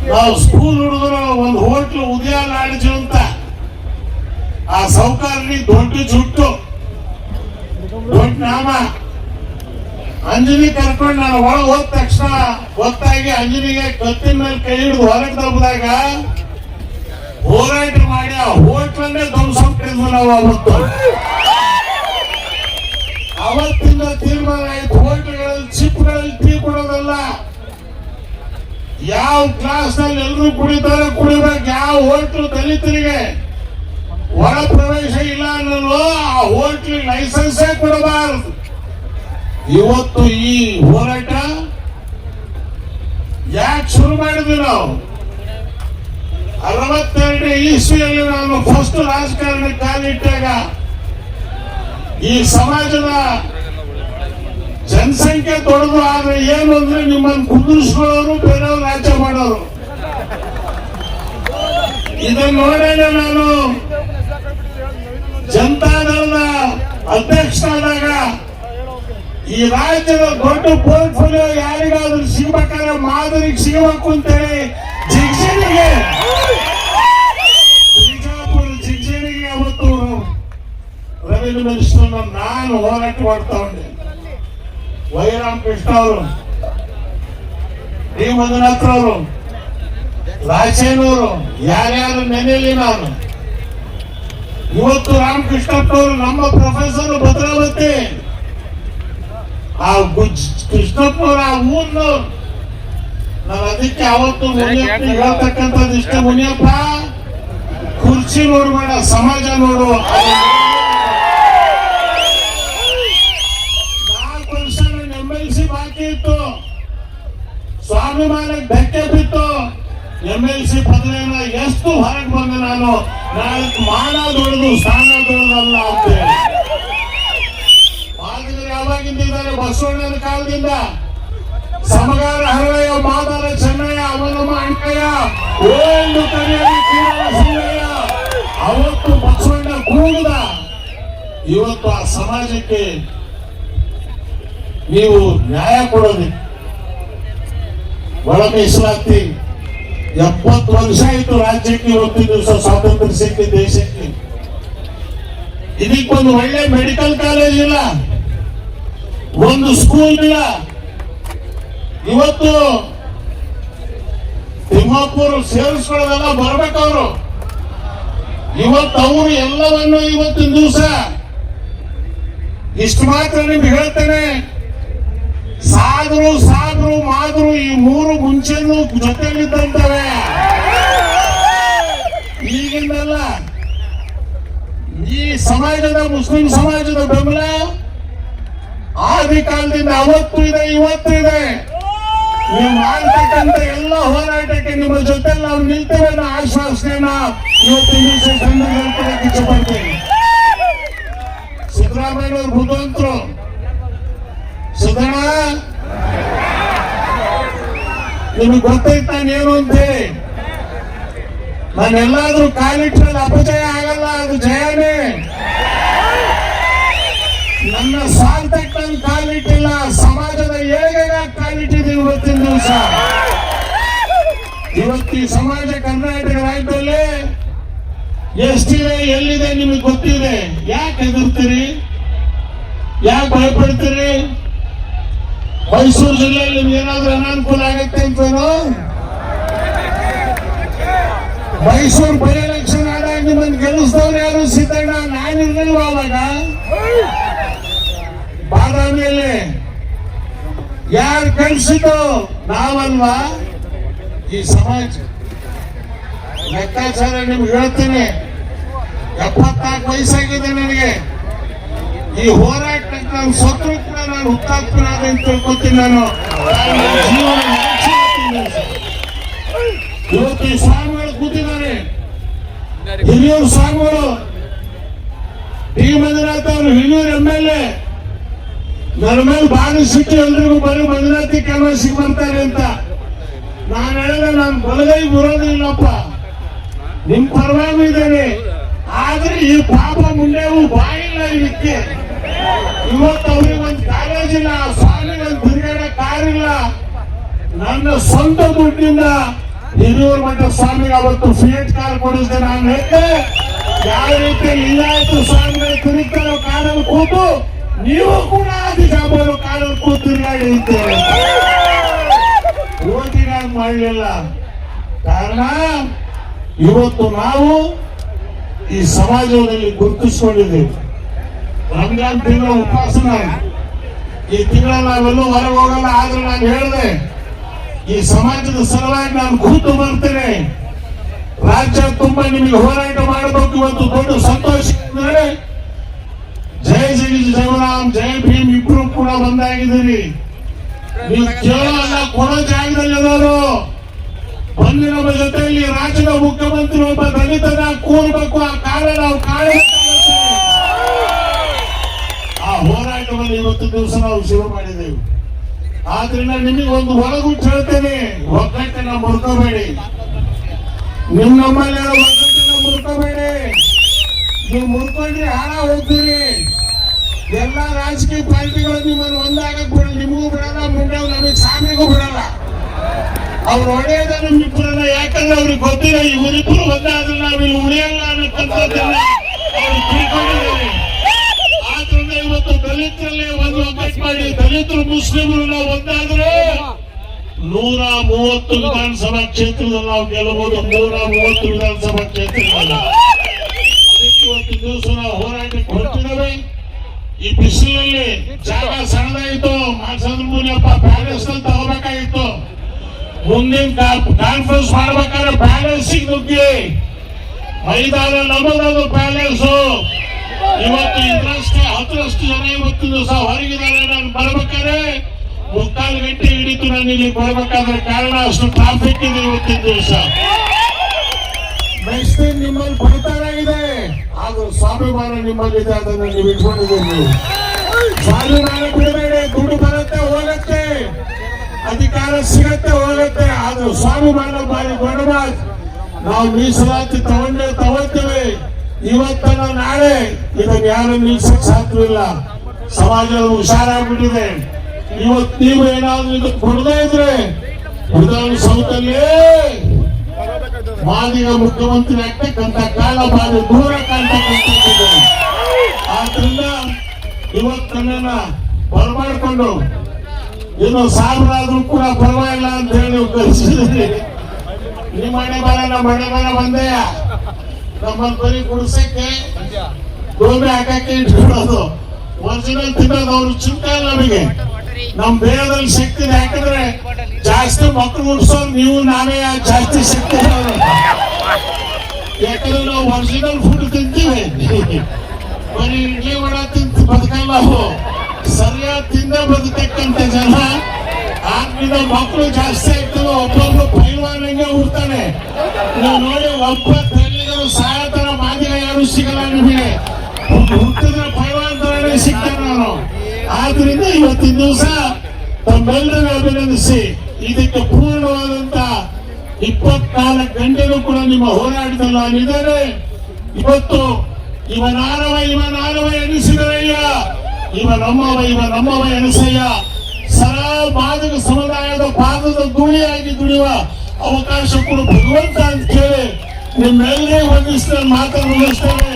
ನಾವು ಸ್ಕೂಲ್ ಹುಡುಗರು ಒಂದು ಹೋಟ್ಲು ಉದಯ ಲಾಡ್ಜ್ ಅಂತ, ಆ ಸೌಕಾರ್ರಿ ದೊಡ್ಡ ಜುಟ್ಟು ದೊಡ್ಡ ನಾಮ, ಅಂಜನಿ ಕರ್ಕೊಂಡು ನಾನು ಒಳಗೆ ಹೋದ ತಕ್ಷಣ ಗೊತ್ತಾಗಿ ಅಂಜನಿಗೆ ಕತ್ತಿನ ಮೇಲೆ ಕೈ ಹಿಡಿದು ಹೊರಗೆ ತಪ್ಪದಾಗ ಹೋರಾಟ ಮಾಡಿ ಆ ಹೋಟ್ಲನ್ನೇ ಧ್ವಂಸಕ್ಕಿದ್ವು ನಾವು ಅವತ್ತು. ಅವತ್ತಿಂದ ತೀರ್ಮಾನ ಆಯ್ತು, ಹೋಟೆಲ್ಗಳಲ್ಲಿ ಚಿಪ್ಗಳಲ್ಲಿ ಟೀ ಕೊಡೋದಲ್ಲ, ಯಾವ ಕ್ಲಾಸ್ ನಲ್ಲಿ ಎಲ್ಲರೂ ಕುಡಿತಾರೆ ಕುಡಿಬೇಕು, ಯಾವ ಹೋಟ್ಲು ದಲಿತರಿಗೆ ಒಳ ಪ್ರವೇಶ ಇಲ್ಲ ಅನ್ನೋದು ಆ ಹೋಟ್ಲಿಗೆ ಲೈಸೆನ್ಸೇ ಕೊಡಬಾರದು. ಇವತ್ತು ಈ ಹೋರಾಟ ಯಾಕೆ ಶುರು ಮಾಡಿದ್ವಿ ನಾವು? 62 ಇಸ್ವಿಯಲ್ಲಿ ನಾನು ಫಸ್ಟ್ ರಾಜಕಾರಣ ಕಾಲಿಟ್ಟಾಗ ಈ ಸಮಾಜದ ಜನಸಂಖ್ಯೆ ದೊಡ್ಡದು, ಆದ್ರೆ ಏನು ಅಂದ್ರೆ ನಿಮ್ಮನ್ನು ಕುಂದಿಸ್ಕೊಳ್ಳೋರು, ಬೇರೆಯವ್ರು ರಾಜ್ಯ ಮಾಡೋರು. ಇದನ್ನು ನೋಡೇನೆ ನಾನು ಜನತಾದಳದ ಅಧ್ಯಕ್ಷರಾದಾಗ ಈ ರಾಜ್ಯದ ದೊಡ್ಡ ಪೋರ್ಟ್ಫೋಲಿಯೋ ಯಾರಿಗಾದ್ರೂ ಸಿಗ್ಬೇಕಾದ್ರೆ ಮಾದರಿಗೆ ಸಿಗಬೇಕು ಅಂತೇಳಿ ಜಿಗ್ಜಿಣಿಗೆ ಬಿಜಾಪುರ ಜಿಗ್ಜಿಣಿಗೆ ಅವತ್ತು ರೆವಿನ್ಯೂ ಮಿನಿಸ್ಟರ್ ನಾನು ಹೋರಾಟ ಮಾಡ್ತಾ ಉಂಟೆ. ವೈ ರಾಮಕೃಷ್ಣ ಅವರು, ಡಿ ಮಂಜುನಾಥ್ ಅವರು, ರಾಜೇನವರು, ಯಾರ್ಯಾರು ನೆನೆಯಲ್ಲಿ ನಾನು ಇವತ್ತು ರಾಮಕೃಷ್ಣಪ್ಪನವರು ನಮ್ಮ ಪ್ರೊಫೆಸರ್ ಭದ್ರಾವತಿ, ಆ ಕೃಷ್ಣಪ್ಪನವರ ಆ ಊರ್ನವ್ರು. ನಾನು ಅದಕ್ಕೆ ಅವತ್ತು ಮುನಿಯಪ್ಪ ಹೇಳ್ತಕ್ಕಂಥದ್ದು ಇಷ್ಟ, ಮುನಿಯಪ್ಪ ಕುರ್ಚಿ ನೋಡ್ಬೇಡ, ಸಮಾಜ ನೋಡು. 4 ವರ್ಷ MLC ಬಾಕಿ ಇತ್ತು, ಸ್ವಾಭಿಮಾನಕ್ಕೆ ಧಕ್ಕೆ ಬಿತ್ತು. MLC ಪದವಿಯನ್ನ ಎಷ್ಟು ಹೊರಗೆ ಬಂದೆ ನಾನು, ನಾಳೆ ಮಾನ ದೊಡ್ಡದು ಸ್ಥಾನ ದೊಡ್ಡದಲ್ಲ ಅಂತೇಳಿ. ಮಾದಿಗರು ಯಾವಾಗಿಂದ ಇದ್ದಾರೆ? ಬಸವಣ್ಣನ ಕಾಲದಿಂದ. ಸಮಗಾರ ಹರಳಯ್ಯ, ಮಾದಾರ ಚೆನ್ನಯ್ಯ, ಅವನಮ್ಮ ಅಂಕಯ್ಯ, ಓಂದು ಕರಿಯಲ್ಲಿ ಸಿಂಗಯ್ಯ, ಅವತ್ತು ಬಸವಣ್ಣ ಕೂಗುದ. ಇವತ್ತು ಆ ಸಮಾಜಕ್ಕೆ ನೀವು ನ್ಯಾಯ ಕೊಡೋದಿಕ್ಕೆ ಒಳ ಮೀಸಲಾತಿ 70 ವರ್ಷ ಆಯಿತು ರಾಜ್ಯಕ್ಕೆ. ಇವತ್ತಿನ ದಿವಸ ಸ್ವಾತಂತ್ರ್ಯ ಸಿಕ್ಕಿ ದೇಶಕ್ಕೆ. ಇದಕ್ಕೊಂದು ಒಳ್ಳೆ ಮೆಡಿಕಲ್ ಕಾಲೇಜ್ ಇಲ್ಲ, ಒಂದು ಸ್ಕೂಲ್ ಇಲ್ಲ. ಇವತ್ತು ತಿಮ್ಮಾಪುರ ಸೇರಿಸ್ಕೊಳ್ಳೋದೆಲ್ಲ ಬರ್ಬೇಕವ್ರು. ಇವತ್ತು ಅವರು ಎಲ್ಲವನ್ನು ಇವತ್ತಿನ ದಿವಸ ಇಷ್ಟು ಮಾತ್ರ ನಿಮ್ಗೆ ಹೇಳ್ತೇನೆ, ಸಾದ್ರು ಸಾದ್ರು ಮಾದ್ರು ಈ 3 ಮುಂಚೆನೂ ಜೊತೆಲಿದ್ದಂತವೆ, ಈಗಿಂದಲ್ಲ. ಈ ಸಮಾಜದ, ಮುಸ್ಲಿಂ ಸಮಾಜದ ಬೆಂಬಲ ಆದಿ ಕಾಲದಿಂದ ಅವತ್ತು ಇದೆ, ಇವತ್ತು ಇದೆ. ನೀವು ಮಾಡ್ತಕ್ಕಂಥ ಎಲ್ಲ ಹೋರಾಟಕ್ಕೆ ನಿಮ್ಮ ಜೊತೆ ನಾವು ನಿಲ್ತೇವೆ ಅನ್ನೋ ಆಶ್ವಾಸನೆಯನ್ನ ಇವತ್ತಿನ ದಿವಸ ಹೇಳ್ಕೊಳಕ್ಕೆ ಇಷ್ಟಪಡ್ತೇನೆ. ಸಿದ್ದರಾಮಯ್ಯನವರು ಬುದ್ಧಿವಂತರು. ಸಿದ್ದಣ್ಣ, ನಿಮಗೆ ಗೊತ್ತೈತ ನಾನೇನು ಅಂತೇಳಿ? ನಾನೆಲ್ಲಾದ್ರೂ ಕಾಲಿಟ್ಟರೆ ಅಪಜಯ ಆಗಲ್ಲ, ಅದು ಜಯನೇ. ನನ್ನ ಸ್ವಾರ್ಥಕ್ಕೆ ನಾನು ಕಾಲಿಟ್ಟಿಲ್ಲ, ಸಮಾಜದ ಏಳಿಗೆಗೆ ಕಾಲಿಟ್ಟಿದ್ದೀವಿ ಇವತ್ತಿನ ದಿವಸ. ಇವತ್ತು ಈ ಸಮಾಜ ಕರ್ನಾಟಕ ರಾಜ್ಯದಲ್ಲಿ ಎಷ್ಟಿದೆ, ಎಲ್ಲಿದೆ ನಿಮಗೆ ಗೊತ್ತಿದೆ. ಯಾಕೆ ಹೆದರ್ತೀರಿ? ಯಾಕೆ ಭಯಪಡ್ತೀರಿ? ಮೈಸೂರು ಜಿಲ್ಲೆಯಲ್ಲಿ ನಿಮ್ಗೆ ಏನಾದ್ರೂ ಅನಾನುಕೂಲ ಆಗತ್ತೆ ಅಂತೇನೋ? ಮೈಸೂರು ಬೈ ಎಲೆಕ್ಷನ್ ಆದಾಗ ನಿಮ್ಮನ್ನು ಗೆಲ್ಲಿಸಿದವ್ರು ಯಾರು? ಸಿದ್ದಣ್ಣ. ನಾನಿರ್ಲಿಲ್ವ ಅವಾಗ? ಬಾದಾಮಿಯಲ್ಲಿ ಯಾರು ಕಳಿಸಿದ್ದು? ನಾವಲ್ವಾ? ಈ ಸಮಾಜ ಲೆಕ್ಕಾಚಾರ ನಿಮ್ಗೆ ಹೇಳ್ತೀನಿ. 74 ವಯಸ್ಸಾಗಿದೆ ನನಗೆ. ಈ ಹೋರಾಟಕ್ಕೆ ನಾನು ಸತ್ರು ಕೂಡ ನಾನು ಹುತ್ತಾಕ್ತೀನಿ ಅಂತ ತಿಳ್ಕೊತೀನಿ. ನಾನು ಜೀವನ ಇವತ್ತು ಈ ಸ್ವಾಮಿಗಳು ಕೂತಿದ್ದಾರೆ, ಹಿರಿಯೂರು ಸ್ವಾಮಿಗಳು. ಡಿ ಮಂಜುನಾಥ್ ಅವರು ಹಿರಿಯೂರು MLA. ನನ್ನ ಮೇಲೆ ಬಾರಿ ಸಿಟ್ಟು, ಎಲ್ರಿಗೂ ಬರೀ ಮಂಜುನಾಥಿ ಕ್ಯಾನ್ವಾಸಿಗೆ ಬರ್ತಾರೆ ಅಂತ. ನಾನು ಹೇಳಿದ್ರೆ ನಾನು ಬಲಗೈ ಬರೋದಿಲ್ಲಪ್ಪ, ನಿಮ್ ಪರವಾಗಿ ಇದ್ದೇನೆ. ಆದ್ರೆ ಈ ಪಾಪ ಮುಂಡೆವು ಬಾಯಿಲ್ಲ ಇದಕ್ಕೆ. ಇವತ್ತು ಅವ್ರಿಗೆ ಒಂದು ಕಾಲೇಜ್ ಇಲ್ಲ, ಸ್ವಾಮಿಗೆ ಒಂದು ತಿರುಗಾಡ ಕಾರ್ ಇಲ್ಲ. ನನ್ನ ಸ್ವಂತ ದುಡ್ಡಿಂದ ಹಿರಿಯೂರು ಮಠ ಸ್ವಾಮಿಗೆ ಅವತ್ತು ಫಿಯೇಟ್ ಕಾರ್ ಕೊಡಿಸಿದೆ. ನಾನು ಹೇಳಿದೆ, ಯಾವ ರೀತಿ ಲಿಂಗಾಯತ ಸ್ವಾಮಿಗಳು ತಿರುಗ್ತಾರೋ ಕಾರಲ್ಲಿ ಕೂತು, ನೀವು ಕೂಡ ಅಧಿಕಾರಿಗಳು ಕಾರಲ್ಲಿ ಕೂತು ತಿರುಗಾಡಿ ಇದ್ದೇವೆ. ಓಟಿಗಾಗಿ ಮಾಡಲಿಲ್ಲ. ಕಾರಣ ಇವತ್ತು ನಾವು ಈ ಸಮಾಜದಲ್ಲಿ ಗುರುತಿಸಿಕೊಂಡಿದ್ದೇವೆ. ರಂಜಾನ್ ತಿಂಗಳ ಉಪವಾಸನ, ಈ ತಿಂಗಳ ನಾವೆಲ್ಲೂ ಹೊರಗೆ ಹೋಗಲ್ಲ. ಆದ್ರೆ ನಾನು ಹೇಳಿದೆ, ಈ ಸಮಾಜದ ಸಲುವಾಗಿ ನಾನು ಕೂತು ಬರ್ತೇನೆ. ರಾಜ್ಯ ತುಂಬಾ ನಿಮಗೆ ಹೋರಾಟ ಮಾಡಬೇಕು. ಇವತ್ತು ದೊಡ್ಡ ಸಂತೋಷ ಅಂದರೆ ಜೈ ಜಗದೀಶ್ ಜಯರಾಮ್, ಜೈ ಭೀಮ್ ಇಬ್ರು ಕೂಡ ಬಂದಾಗಿದ್ದೀರಿ. ನೀವು ಕೇಳಲ್ಲ, ಕೊಡೋ ಜಾಗದಲ್ಲಿ ಅದವರು ಬಂದು ನಮ್ಮ ಜೊತೆಯಲ್ಲಿ ರಾಜ್ಯದ ಮುಖ್ಯಮಂತ್ರಿ ಒಬ್ಬ ದಲಿತನ ಕೂರ್ಬೇಕು. ಆ ಕಾರಣ ನಾವು ಕಾಣಬೇಕಾಗುತ್ತೆ. ಆ ಹೋರಾಟವನ್ನು ಇವತ್ತು ದಿವಸ ನಾವು ಶುರು ಮಾಡಿದ್ದೇವೆ. ಆದ್ರಿಂದ ನಿಮಗೆ ಒಂದು ಹೊರಗುಟ್ಟು ಹೇಳ್ತೇನೆ, ಒಗ್ಗಟ್ಟನ್ನ ಮುರ್ಕೋಬೇಡಿ. ನಮ್ಮಲ್ಲಿ ಒಗ್ಗಟ್ಟನ್ನ ಮುರ್ಕೋಬೇಡಿ. ನೀವು ಮುರ್ಕೊಂಡ್ರೆ ಹಾಳ ಹೋಗ್ತೀರಿ. ಎಲ್ಲ ರಾಜಕೀಯ ಪಾರ್ಟಿಗಳು ನಿಮ್ಮನ್ನು ಒಂದಾಗಕ್ಕೆ ಬಿಡಲ್ಲ. ನಿಮಗೂ ಬಿಡಲ್ಲ, ಮುಂದೆ ನಮಗೆ ಸಾಮಿಗೂ ಬಿಡಲ್ಲ. ಅವ್ರು ಒಳ್ಳೆಯದ ನಿಮ್ಮಿಬ್ಬರನ್ನ, ಯಾಕಂದ್ರೆ ಅವ್ರಿಗೆ ಗೊತ್ತಿಲ್ಲ ಇವರಿಬ್ಬರು ಒಂದಾದ್ರೆ ನಾವಿಲ್ಲಿ ಉಳಿಯಲ್ಲ ಅನ್ನಕ್ಕಂಥದ್ದನ್ನ ಅವ್ರು ತಿಳ್ಕೊಂಡಿದ್ದಾರೆ. ಆದ್ರಿಂದ ಇವತ್ತು ದಲಿತರಲ್ಲೇ ಒಂದು ಒಗ್ಗಟ್ಟು ಮಾಡಿ, ದಲಿತರು ಮುಸ್ಲಿಮರು ನಾವು ಒಂದಾದ್ರೆ 130 ವಿಧಾನಸಭಾ ಕ್ಷೇತ್ರದಲ್ಲಿ ನಾವು ಗೆಲ್ಲಬಹುದು. 130 ವಿಧಾನಸಭಾ ಕ್ಷೇತ್ರದಲ್ಲಿ. ಅದಕ್ಕೆ ಇವತ್ತು ದಿವಸ ನಾವು ಹೋರಾಟಕ್ಕೆ ಹೊರಟಿದ್ದೇವೆ. ಈ ಬಿಸಿಲಲ್ಲಿ ಜಾಗ ಸಣ್ಣದಾಯಿತು, ಮಾಸಂದ್ರ ಮುನಿಯಪ್ಪ ಪ್ಯಾಲೇಸ್ ಅಂತ ತಗೋಬೇಕಾಗಿತ್ತು. ಮುಂದಿನ ಕಾನ್ಫರೆನ್ಸ್ ಮಾಡ್ಬೇಕಾದ್ರೆ ಪ್ಯಾಲೇಸ್ ನುಗ್ಗಿ ಮೈದಾನ ನಮ್ಮದದು ಪ್ಯಾಲೇಸು. ಇವತ್ತು ಇದರಷ್ಟೇ 10ರಷ್ಟು ಜನ ಇವತ್ತು ದಿವಸ ಹೊರಗಿದ್ದಾರೆ. ನಾನು ಬರ್ಬೇಕಾದ್ರೆ 3-4 ಗಂಟೆ ಹಿಡಿತು ನಾನು ಇಲ್ಲಿ ಬರ್ಬೇಕಾದ್ರೆ. ಕಾರಣ ಅಷ್ಟು ಟ್ರಾಫಿಕ್ ಇದೆ ಇವತ್ತಿನ ದಿವಸ. ನೆಕ್ಸ್ಟ್ ಟೈಮ್ ನಿಮ್ಮಲ್ಲಿ ಬಡತನಾಗಿದೆ, ಆದ್ರೂ ಸ್ವಾಭಿಮಾನ ನಿಮ್ಮಲ್ಲಿದೆ. ಅದನ್ನು ನೀವು ಇಟ್ಕೊಂಡಿದ್ದೀರಿ. ನೀವು ಸ್ವಾಭಿಮಾನ ಬಿಡಬೇಡಿ. ದುಡ್ಡು ಬರುತ್ತೆ ಹೋಗುತ್ತೆ, ಅಧಿಕಾರ ಸಿಗತ್ತೆ ಹೋಗುತ್ತೆ, ಆದ್ರೂ ಸ್ವಾಭಿಮಾನ ಬಾರಿ ದೊಡ್ಡ ಮಾತು. ನಾವು ಮೀಸಲಾತಿ ತಗೊಳ್ತೇವೆ. ಇವತ್ತಲ್ಲ ನಾಳೆ ಇದನ್ನು ಯಾರು ನಿಲ್ಸಕ್ ಸಾಧ್ಯವಿಲ್ಲ. ಸಮಾಜ ಹುಷಾರಾಗ್ಬಿಟ್ಟಿದೆ. ಇವತ್ತು ನೀವು ಏನಾದ್ರು ಇದಕ್ಕೆ ಕೊಡದೇ ಇದ್ರೆ ವಿಧಾನಸೌಧದಲ್ಲಿ ಮಾದಿಗ ಮುಖ್ಯಮಂತ್ರಿ ಆಗ್ತಕ್ಕಂಥ ಕಾಲ ಬಾರಿ ದೂರ ಕಾಣ್ತಕ್ಕಂಥದ್ದು. ಆದ್ರಿಂದ ಇವತ್ತು ನನ್ನನ್ನ ಬರಮಾಡ್ಕೊಂಡು ಇನ್ನು ಸಾವಿರಾದ್ರೂ ಕೂಡ ಪರವಾಗಿಲ್ಲ ಅಂತ ಹೇಳಿ ಕಳಿಸಿದ್ರಿ. ನಿಮ್ಮ ಮನೆ ಬರ, ನಮ್ಮ ಮನೆ ಬರ ಬಂದೆಯ ನಮ್ಮಲ್ಲಿ ಬರೀ ಗುಡಿಸಕ್ಕೆ ಗೋಬಿ ಹಾಕಕ್ಕೆ ಇಟ್ಕೊಳ್ಳೋದು, ಒರಿಜಿನಲ್ ತಿನ್ನೋದು ಅವ್ರು ಚಿಂತೆ ಇಲ್ಲ ನಮಗೆ. ನಮ್ ದೇಹದಲ್ಲಿ ಶಕ್ತಿ ಯಾಕಂದ್ರೆ ಜಾಸ್ತಿ ಮಕ್ಕಳು ಉಡ್ಸೋದು ನೀವು ನಾವೇ ಜಾಸ್ತಿ ಶಕ್ತಿ. ಯಾಕಂದ್ರೆ ನಾವು ಒರಿಜಿನಲ್ ಫುಡ್ ತಿಂತೀವಿ. ಬರೀ ಇಡ್ಲಿ ವಡ ತಿಂತ ಬದುಕಲ್ಲ ನಾವು. ಸರಿಯಾಗಿ ತಿಂದ ಬದುಕಕ್ಕಂತ ಜನ. ಆದ್ರಿಂದ ಮಕ್ಕಳು ಜಾಸ್ತಿ ಆಗ್ತವೆ. ಒಬ್ಬೊಬ್ರು ಪೈಲ್ವಾನಂಗೆ ಉಡ್ತಾನೆ. ನೀವು ನೋಡಿ, ಒಬ್ಬ ತೆಲ್ಲಿಗರು ಸಾಯತರ ಮಾದಿಗ ಯಾರು ಸಿಗಲ್ಲ ನಿಮಗೆ. ಹುಟ್ಟಿದ್ರೆ ಪೈಲ್ವಾನ್ ತರನೇ ಸಿಗ್ತಾನೆ ನಾನು. ಆದ್ರಿಂದ ಇವತ್ತಿನ ದಿವಸ ತಮ್ಮೆಲ್ಲರೂ ಅಭಿನಂದಿಸಿ, ಇದಕ್ಕೆ ಪೂರ್ಣವಾದಂತ 24 ಗಂಟೆನೂ ಕೂಡ ನಿಮ್ಮ ಹೋರಾಟದಲ್ಲಿ ನಾನಿದ್ದೇನೆ. ಇವತ್ತು ಇವನಾರವ ಎನಿಸಿದರಯ್ಯ, ಇವ ನಮ್ಮವ ಎನಿಸಯ್ಯ. ಸದಾ ಮಾದಿಗ ಸಮುದಾಯದ ಪಾದದ ಧೂಳಿಯಾಗಿ ದುಡಿಯುವ ಅವಕಾಶ ಕೊಡು ಭಗವಂತ ಅಂತ ಕೇಳಿ ನಿಮ್ಮೆಲ್ಲರೇ ವಂದಿಸ್ತೇನೆ, ಮಾತನ್ನು ಮುಗಿಸ್ತೇನೆ.